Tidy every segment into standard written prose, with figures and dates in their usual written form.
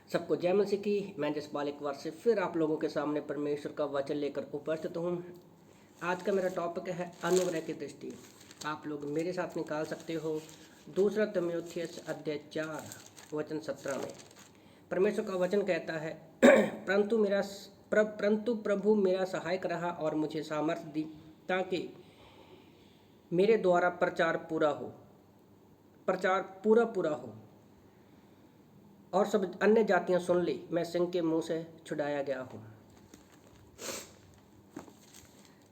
सबको जय मसीह की। मैं जसपाल एक बार से फिर आप लोगों के सामने परमेश्वर का वचन लेकर उपस्थित हूँ। आज का मेरा टॉपिक है अनुग्रह की दृष्टि। आप लोग मेरे साथ निकाल सकते हो 2 तीमुथियुस अध्याय 4 वचन 17 में परमेश्वर का वचन कहता है परंतु प्रभु मेरा सहायक रहा और मुझे सामर्थ्य दी ताकि मेरे द्वारा प्रचार पूरा हो और सब अन्य जातियां सुन ली। मैं सिंह के मुंह से छुड़ाया गया हूँ।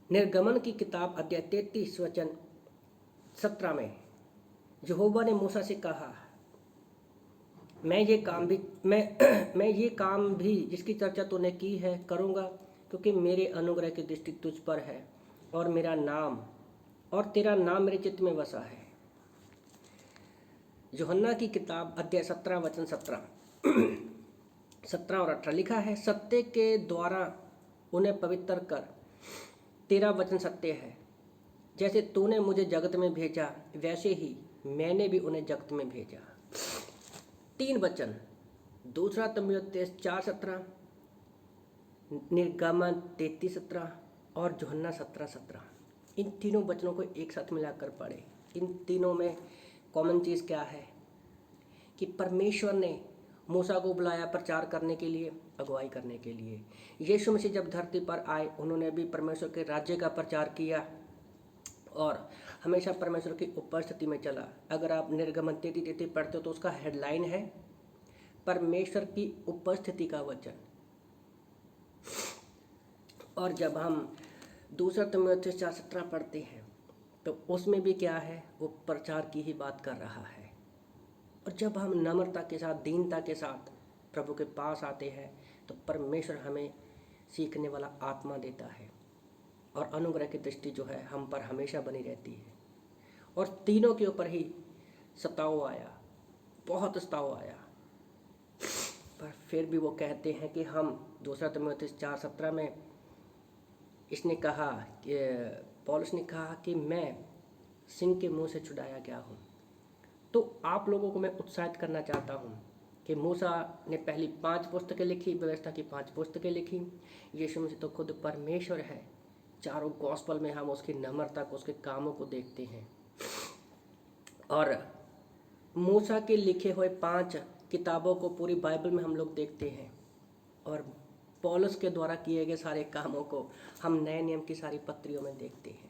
निर्गमन की किताब अध्याय 33 वचन 17 में यहोवा ने मूसा से कहा, मैं ये काम भी जिसकी चर्चा तूने की है करूँगा, क्योंकि मेरे अनुग्रह की दृष्टि तुझ पर है और तेरा नाम मेरे चित्त में बसा है। यूहन्ना की किताब अध्याय 17 वचन 17 और 18 लिखा है, सत्य के द्वारा उन्हें पवित्र कर, तेरा वचन सत्य है। जैसे तूने मुझे जगत में भेजा वैसे ही मैंने भी उन्हें जगत में भेजा। 3 वचन 2 तीमुथियुस 4:17, निर्गमन 33:17 और यूहन्ना 17:17। इन तीनों वचनों को एक साथ मिलाकर पढ़े। इन तीनों में कॉमन चीज़ क्या है कि परमेश्वर ने मूसा को बुलाया प्रचार करने के लिए, अगुवाई करने के लिए। यीशु मसीह जब धरती पर आए उन्होंने भी परमेश्वर के राज्य का प्रचार किया और हमेशा परमेश्वर की उपस्थिति में चला। अगर आप निर्गमन 33 पढ़ते हो तो उसका हेडलाइन है परमेश्वर की उपस्थिति का वचन। और जब हम 2 तीमुथियुस 4:17 पढ़ते हैं तो उसमें भी क्या है, वो प्रचार की ही बात कर रहा है। और जब हम नम्रता के साथ, दीनता के साथ प्रभु के पास आते हैं तो परमेश्वर हमें सीखने वाला आत्मा देता है और अनुग्रह की दृष्टि जो है हम पर हमेशा बनी रहती है। और तीनों के ऊपर ही सताव आया, बहुत सताव आया, पर फिर भी वो कहते हैं कि हम 2 तीमुथियुस 4:17 में इसने कहा कि पौलुस ने कहा कि मैं सिंह के मुंह से छुड़ाया गया हूँ। तो आप लोगों को मैं उत्साहित करना चाहता हूँ कि मूसा ने पहली 5 पुस्तकें लिखी, व्यवस्था की 5 पुस्तकें लिखी। यीशु मसीह तो खुद परमेश्वर है। चारों गॉस्पल में हम उसकी नम्रता को, उसके कामों को देखते हैं। और मूसा के लिखे हुए 5 किताबों को पूरी बाइबल में हम लोग देखते हैं और पौलुस के द्वारा किए गए सारे कामों को हम नए नियम की सारी पत्रियों में देखते हैं,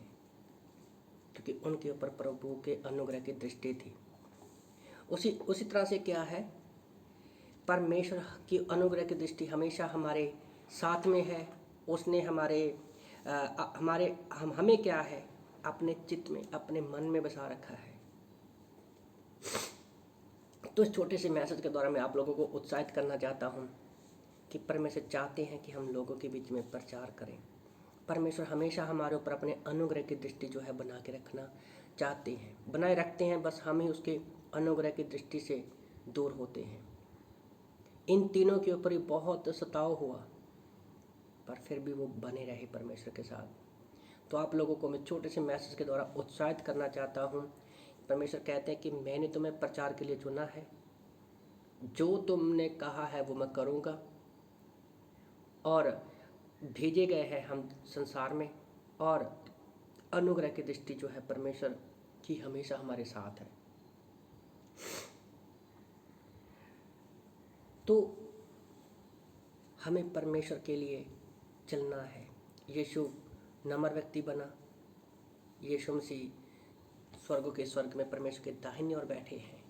क्योंकि उनके ऊपर प्रभु के अनुग्रह की दृष्टि थी। उसी तरह से क्या है, परमेश्वर की अनुग्रह की दृष्टि हमेशा हमारे साथ में है। उसने हमें क्या है, अपने चित्त में, अपने मन में बसा रखा है। तो इस छोटे से मैसेज के द्वारा मैं आप लोगों को उत्साहित करना चाहता हूँ कि परमेश्वर चाहते हैं कि हम लोगों के बीच में प्रचार करें। परमेश्वर हमेशा हमारे ऊपर अपने अनुग्रह की दृष्टि जो है बना के रखना चाहते हैं, बनाए रखते हैं, बस हम ही उसके अनुग्रह की दृष्टि से दूर होते हैं। इन तीनों के ऊपर ही बहुत सताव हुआ, पर फिर भी वो बने रहे परमेश्वर के साथ। तो आप लोगों को मैं छोटे से मैसेज के द्वारा उत्साहित करना चाहता हूँ। परमेश्वर कहते हैं कि मैंने तुम्हें प्रचार के लिए चुना है, जो तुमने कहा है वो मैं करूँगा। और भेजे गए हैं हम संसार में, और अनुग्रह की दृष्टि जो है परमेश्वर की हमेशा हमारे साथ है। तो हमें परमेश्वर के लिए चलना है। यीशु नम्र व्यक्ति बना। यीशु मसीह स्वर्ग के स्वर्ग में परमेश्वर के दाहिनी ओर बैठे हैं,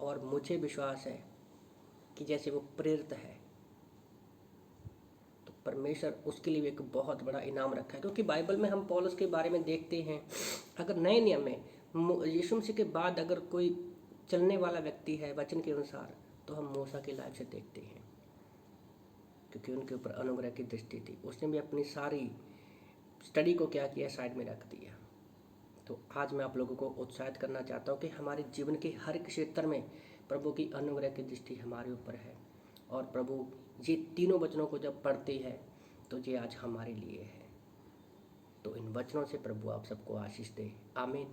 और मुझे विश्वास है कि जैसे वो प्रेरित है तो परमेश्वर उसके लिए एक बहुत बड़ा इनाम रखा है। क्योंकि बाइबल में हम पौलुस के बारे में देखते हैं, अगर नए नियम में यीशु मसीह के बाद अगर कोई चलने वाला व्यक्ति है वचन के अनुसार, तो हम मूसा की लाइफ से देखते हैं, क्योंकि उनके ऊपर अनुग्रह की दृष्टि थी। उसने भी अपनी सारी स्टडी को क्या किया, साइड में रख दिया। तो आज मैं आप लोगों को उत्साहित करना चाहता हूँ कि हमारे जीवन के हर एक क्षेत्र में प्रभु की अनुग्रह की दृष्टि हमारे ऊपर है, और प्रभु ये तीनों वचनों को जब पढ़ते हैं तो ये आज हमारे लिए है। तो इन वचनों से प्रभु आप सबको आशीष दे। आमीन।